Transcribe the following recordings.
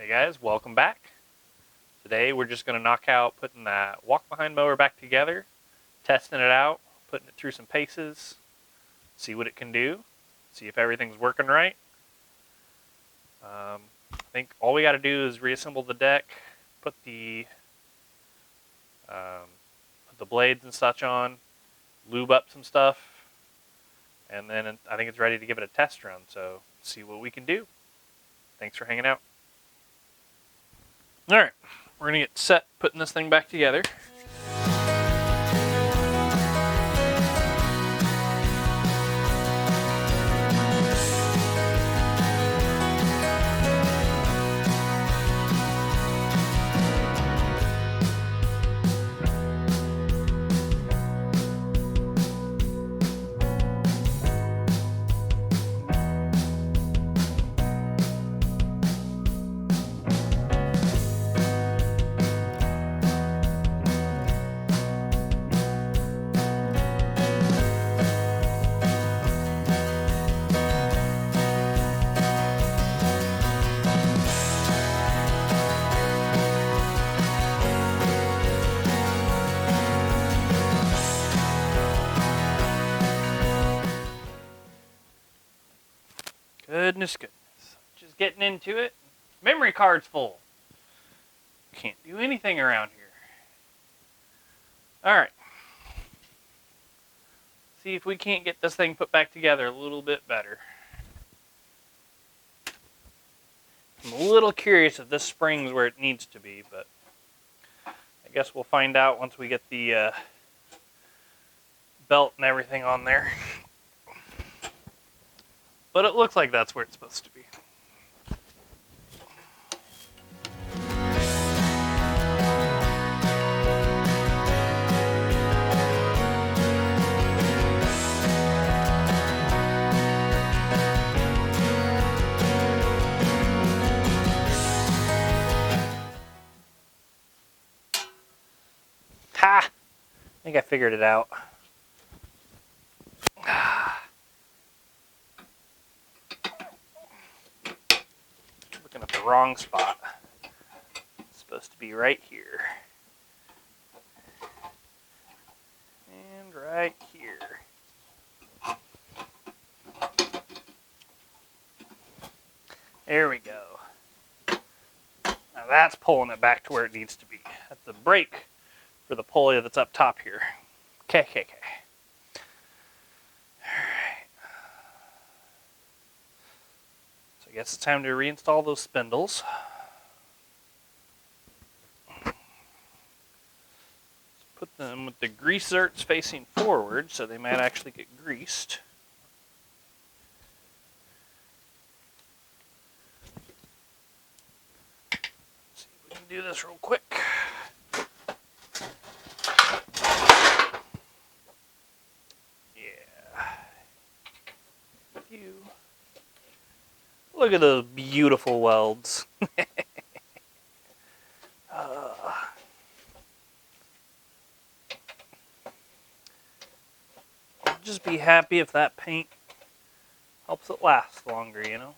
Hey guys, welcome back. Today we're just going to knock out putting that walk behind mower back together, testing it out, putting it through some paces, see what it can do, see if everything's working right. I think all we got to do is reassemble the deck, put the blades and such on, lube up some stuff, and then I think it's ready to give it a test run. So see what we can do. Thanks for hanging out. All right, we're going to get set putting this thing back together. Goodness. Just getting into it. Memory card's full. Can't do anything around here. Alright. See if we can't get this thing put back together a little bit better. I'm a little curious if this spring's where it needs to be, but I guess we'll find out once we get the belt and everything on there. But it looks like that's where it's supposed to be. Ha! I think I figured it out. Looking at the wrong spot. It's supposed to be right here. And right here. There we go. Now that's pulling it back to where it needs to be. That's the brake for the pulley that's up top here. Okay. Alright. So I guess it's time to reinstall those spindles. Put them with the grease zerks facing forward so they might actually get greased. Let's see if we can do this real quick. Look at those beautiful welds. I'll just be happy if that paint helps it last longer, you know?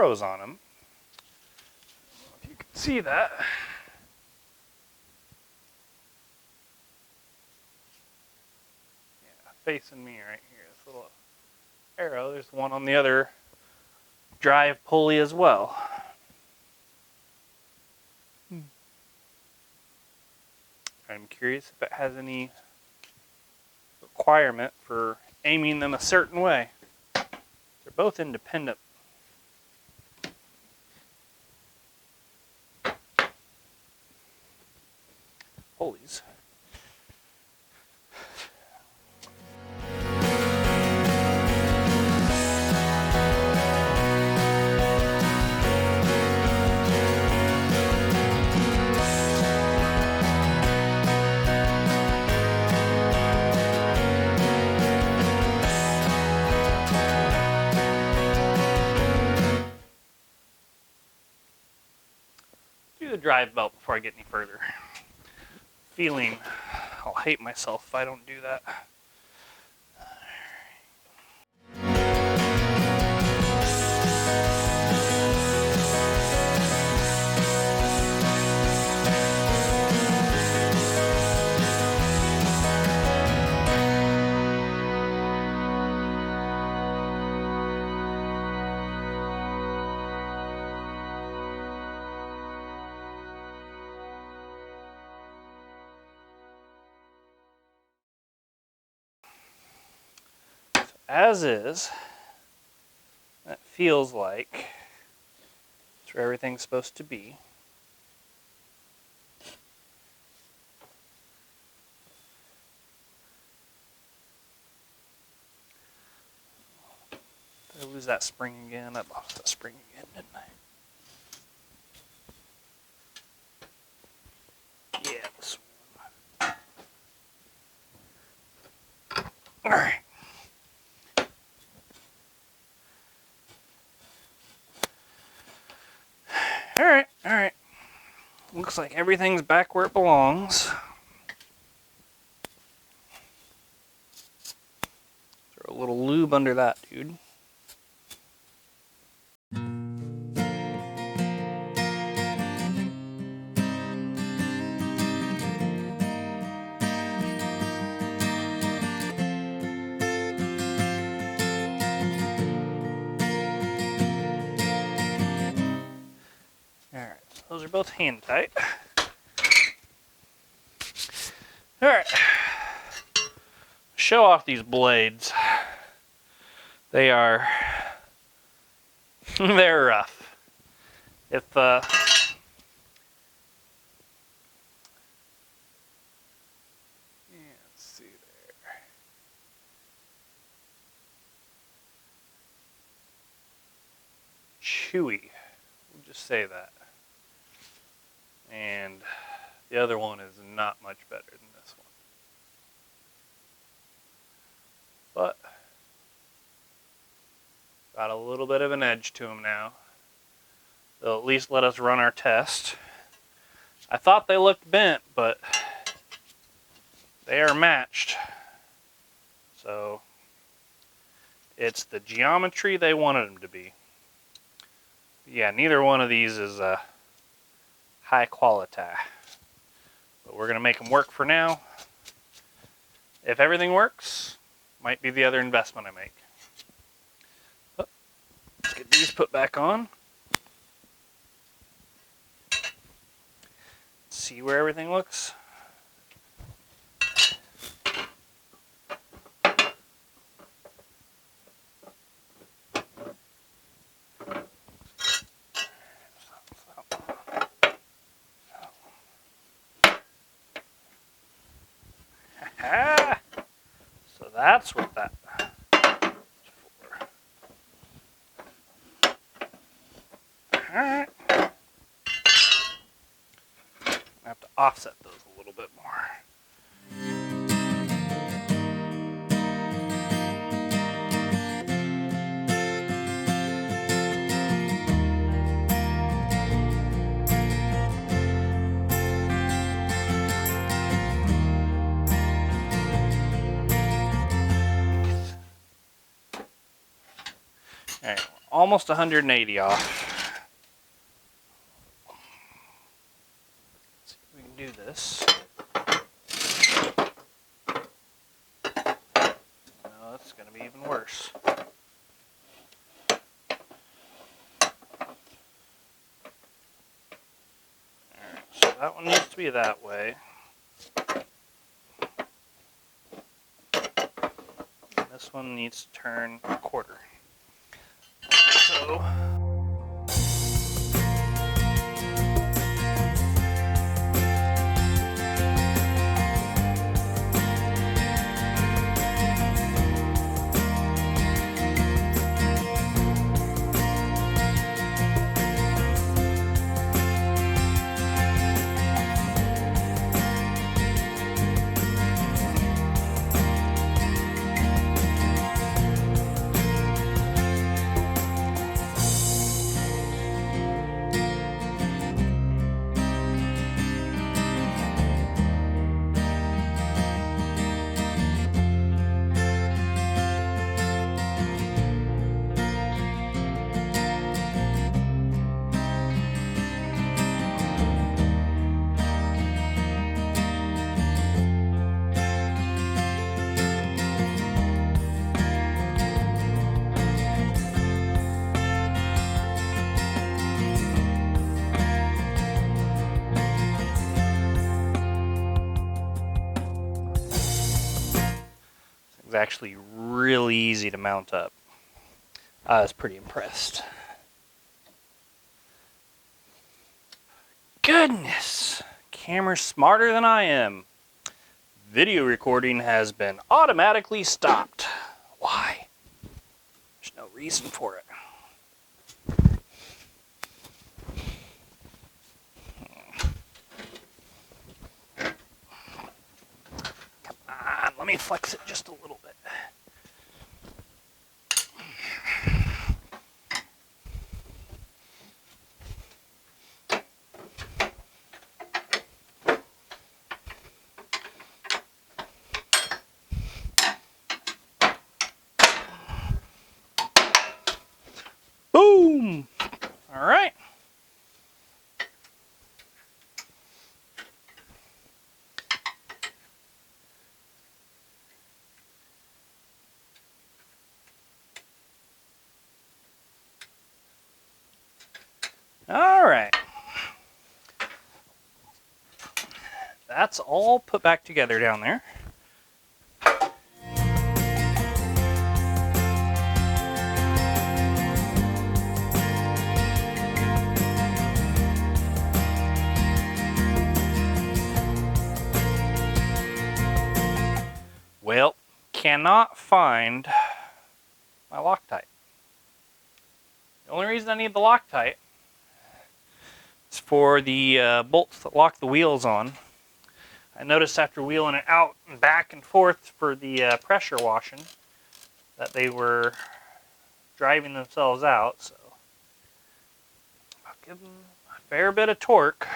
arrows on them. I don't know if you can see that. Yeah, facing me right here. This little arrow. There's one on the other drive pulley as well. I'm curious if it has any requirement for aiming them a certain way. They're both independent. Pulleys. Do the drive belt before I get any further. Feeling I'll hate myself if I don't do that. As is, that feels like it's where everything's supposed to be. Did I lose that spring again? I lost that spring again, didn't I? Yeah, this one. All right. Alright. Looks like everything's back where it belongs. Throw a little lube under that, dude. Alright, those are both hand tight. Alright. Show off these blades. They are they're rough. If yeah, let's see there. Chewy. We'll just say that. And the other one is not much better than this one. But got a little bit of an edge to them now. They'll at least let us run our test. I thought they looked bent, but they are matched. So it's the geometry they wanted them to be. Yeah, neither one of these is high quality, but we're gonna make them work for now. If everything works, might be the other investment I make. But let's get these put back on. See where everything looks. So that's what that is for. Alright. I have to offset those a little bit more. Alright, almost 180 off. Let's see if we can do this. No, it's going to be even worse. Alright, so that one needs to be that way. And this one needs to turn a quarter. So it's actually really easy to mount up. I was pretty impressed. Goodness! Camera's smarter than I am. Video recording has been automatically stopped. Why? There's no reason for it. Come on, let me flex it just a little bit. Boom! All right. All right. That's all put back together down there. Well, cannot find my Loctite. The only reason I need the Loctite is for the bolts that lock the wheels on. I noticed after wheeling it out and back and forth for the pressure washing that they were driving themselves out, so I'll give them a fair bit of torque.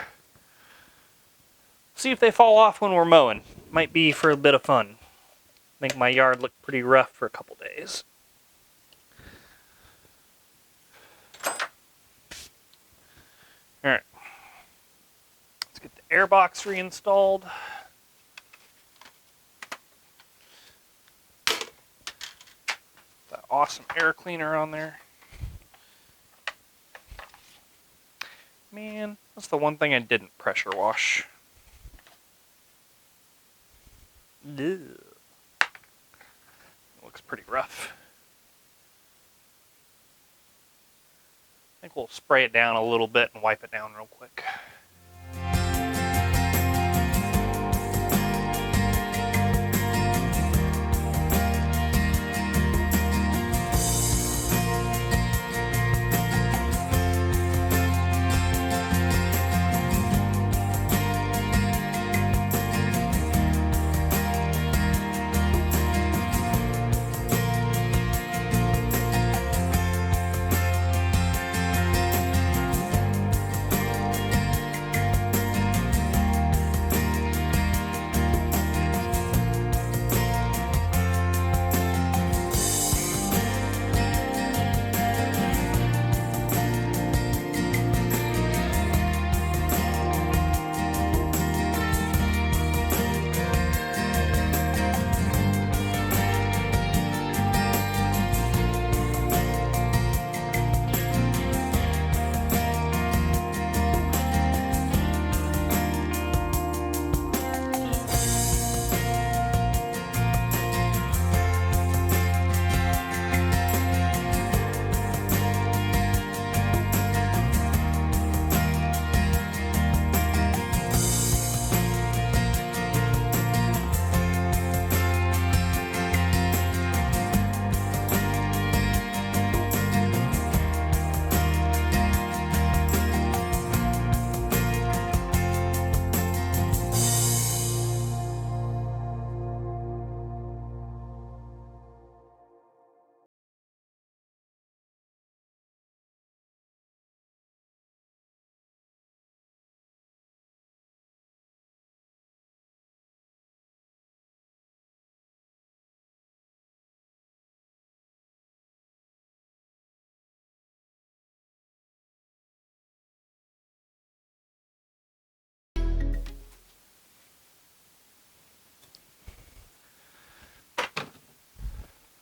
See if they fall off when we're mowing. Might be for a bit of fun. Make my yard look pretty rough for a couple days. Alright. Let's get the air box reinstalled. That awesome air cleaner on there. Man, that's the one thing I didn't pressure wash. Ugh. Looks pretty rough. I think we'll spray it down a little bit and wipe it down real quick.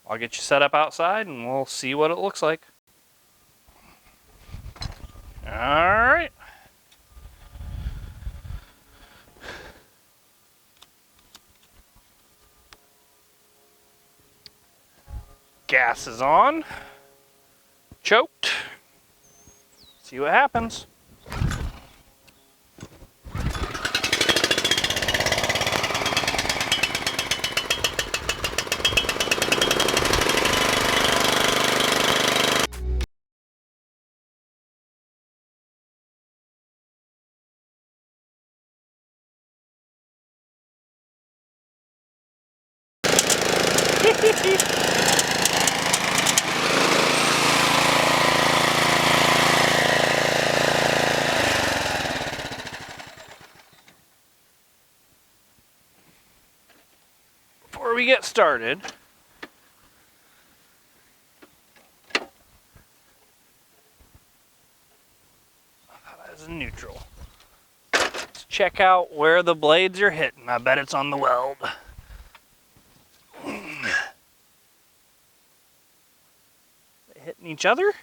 I'll get you set up outside and we'll see what it looks like. All right. Gas is on. Choked. See what happens. Before we get started, that is neutral. Let's check out where the blades are hitting. I bet it's on the weld. They hitting each other?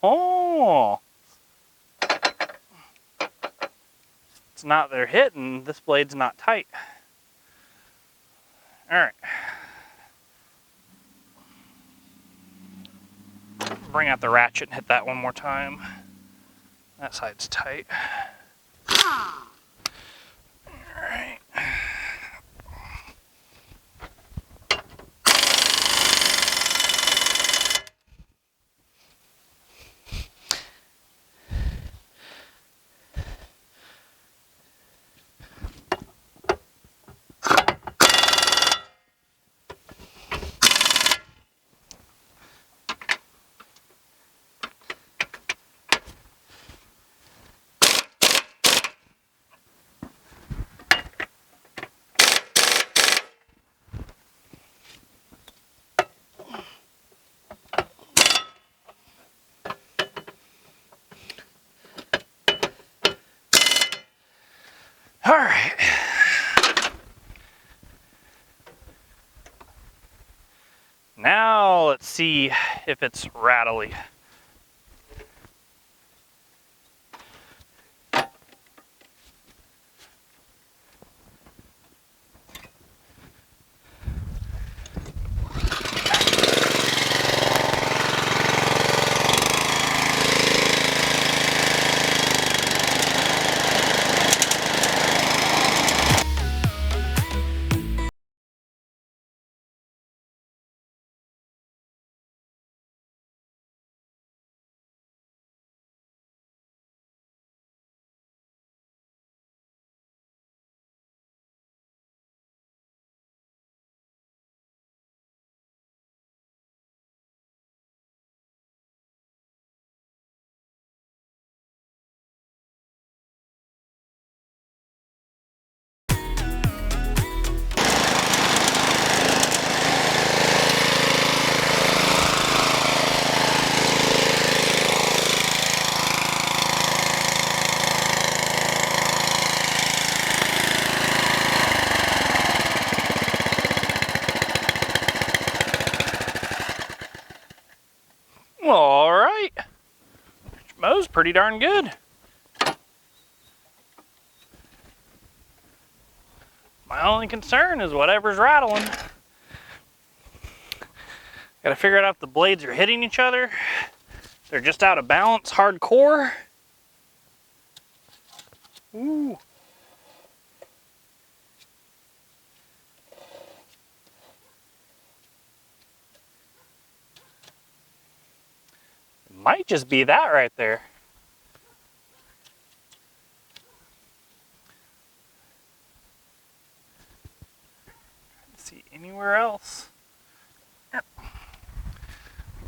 Oh, it's not they're hitting, this blade's not tight. All right. Bring out the ratchet and hit that one more time. That side's tight. All right. All right. Now let's see if it's rattly. All right. Mow's pretty darn good. My only concern is whatever's rattling. Gotta figure out if the blades are hitting each other. They're just out of balance, hardcore. Ooh. It might just be that right there. See anywhere else? Yep.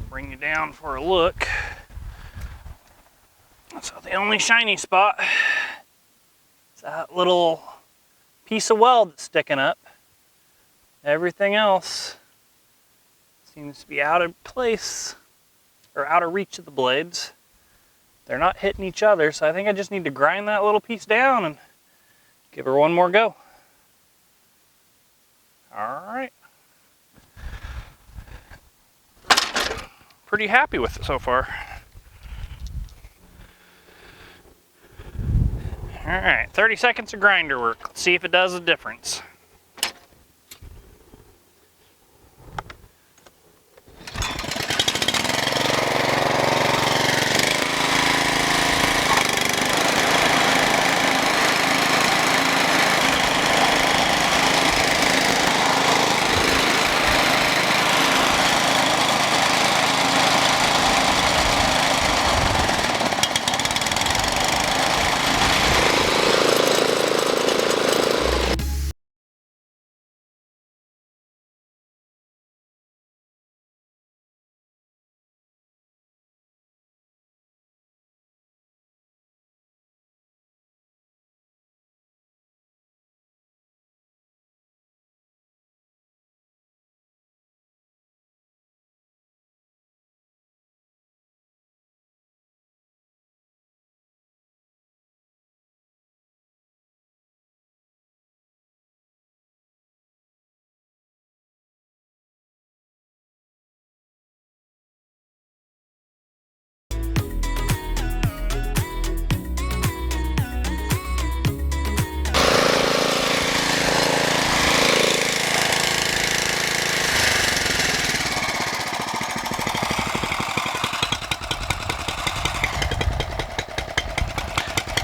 Bring you down for a look. So the only shiny spot is that little piece of weld that's sticking up. Everything else seems to be out of place or out of reach of the blades. they're not hitting each other, so I think I just need to grind that little piece down and give her one more go. All right. Pretty happy with it so far. All right, 30 seconds of grinder work. Let's see if it does a difference.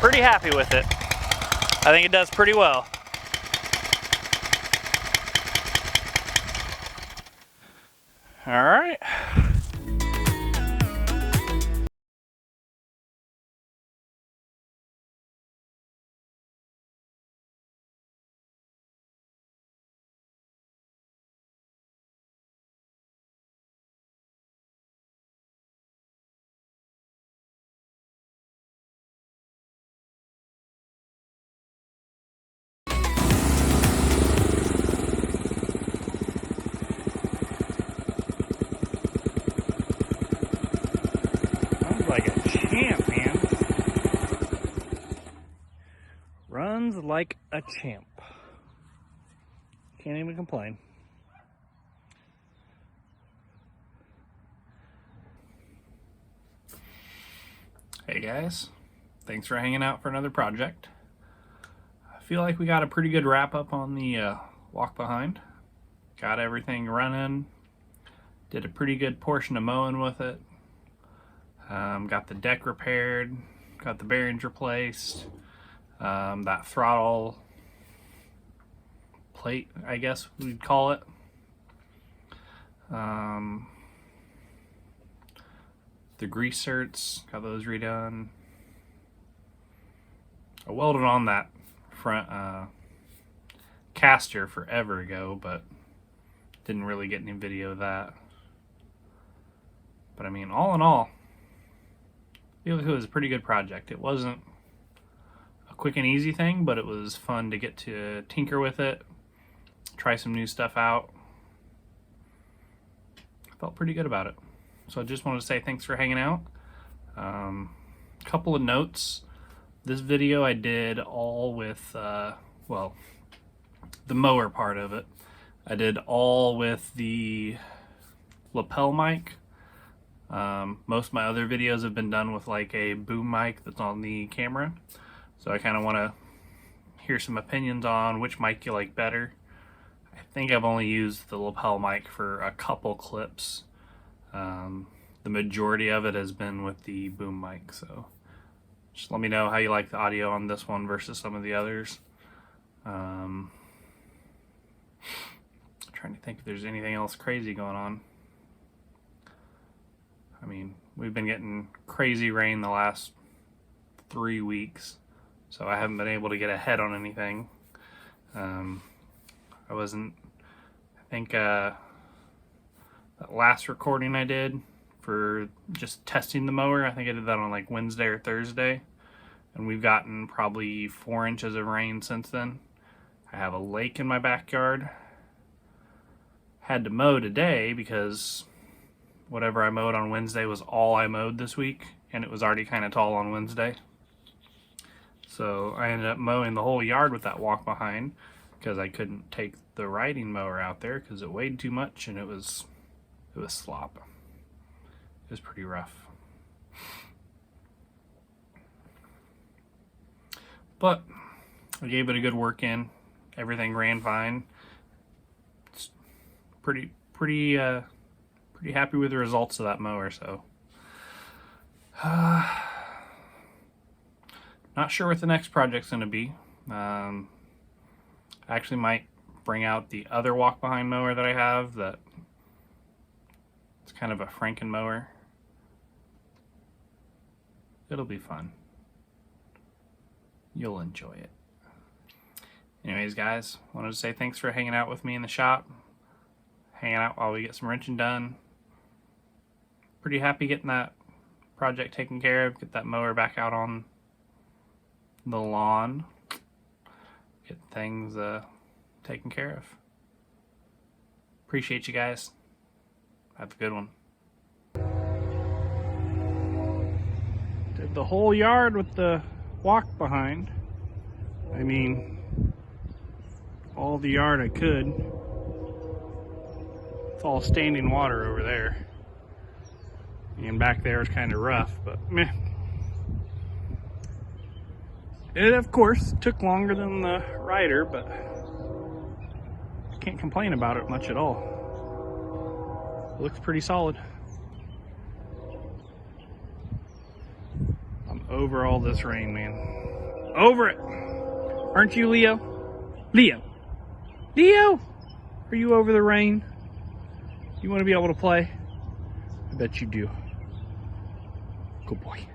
Pretty happy with it. I think it does pretty well. All right. Like a champ, man. Runs like a champ. Can't even complain. Hey guys, thanks for hanging out for another project. I feel like we got a pretty good wrap up on the walk behind. Got everything running. Did a pretty good portion of mowing with it. Got the deck repaired, got the bearings replaced, that throttle plate, I guess we'd call it. The grease certs, got those redone. I welded on that front caster forever ago, but didn't really get any video of that. But I mean, all in all, I feel like it was a pretty good project. It wasn't a quick and easy thing, but it was fun to get to tinker with it, try some new stuff out. I felt pretty good about it. So I just wanted to say thanks for hanging out. Couple of notes. This video I did all with, well, the mower part of it. I did all with the lapel mic. Most of my other videos have been done with like a boom mic that's on the camera. So I kind of want to hear some opinions on which mic you like better. I think I've only used the lapel mic for a couple clips. The majority of it has been with the boom mic, so just let me know how you like the audio on this one versus some of the others. Trying to think if there's anything else crazy going on. I mean, we've been getting crazy rain the last 3 weeks, so I haven't been able to get ahead on anything. I think that last recording I did for just testing the mower, I think I did that on like Wednesday or Thursday, and we've gotten probably 4 inches of rain since then. I have a lake in my backyard. Had to mow today because whatever I mowed on Wednesday was all I mowed this week, and it was already kind of tall on Wednesday. So I ended up mowing the whole yard with that walk behind because I couldn't take the riding mower out there because it weighed too much and it was slop. It was pretty rough. But I gave it a good work in. Everything ran fine. It's pretty happy with the results of that mower. So, not sure what the next project's going to be. I actually might bring out the other walk behind mower that I have. That it's kind of a Franken mower. It'll be fun. You'll enjoy it. Anyways, guys, wanted to say thanks for hanging out with me in the shop. Hanging out while we get some wrenching done. Pretty happy getting that project taken care of. Get that mower back out on the lawn. Get things taken care of. Appreciate you guys. Have a good one. Did the whole yard with the walk behind. I mean, all the yard I could. It's all standing water over there. And back there is kind of rough, but meh. It, of course, took longer than the rider, but can't complain about it much at all. It looks pretty solid. I'm over all this rain, man. Over it! Aren't you, Leo? Leo! Leo! Are you over the rain? You want to be able to play? I bet you do. Good boy.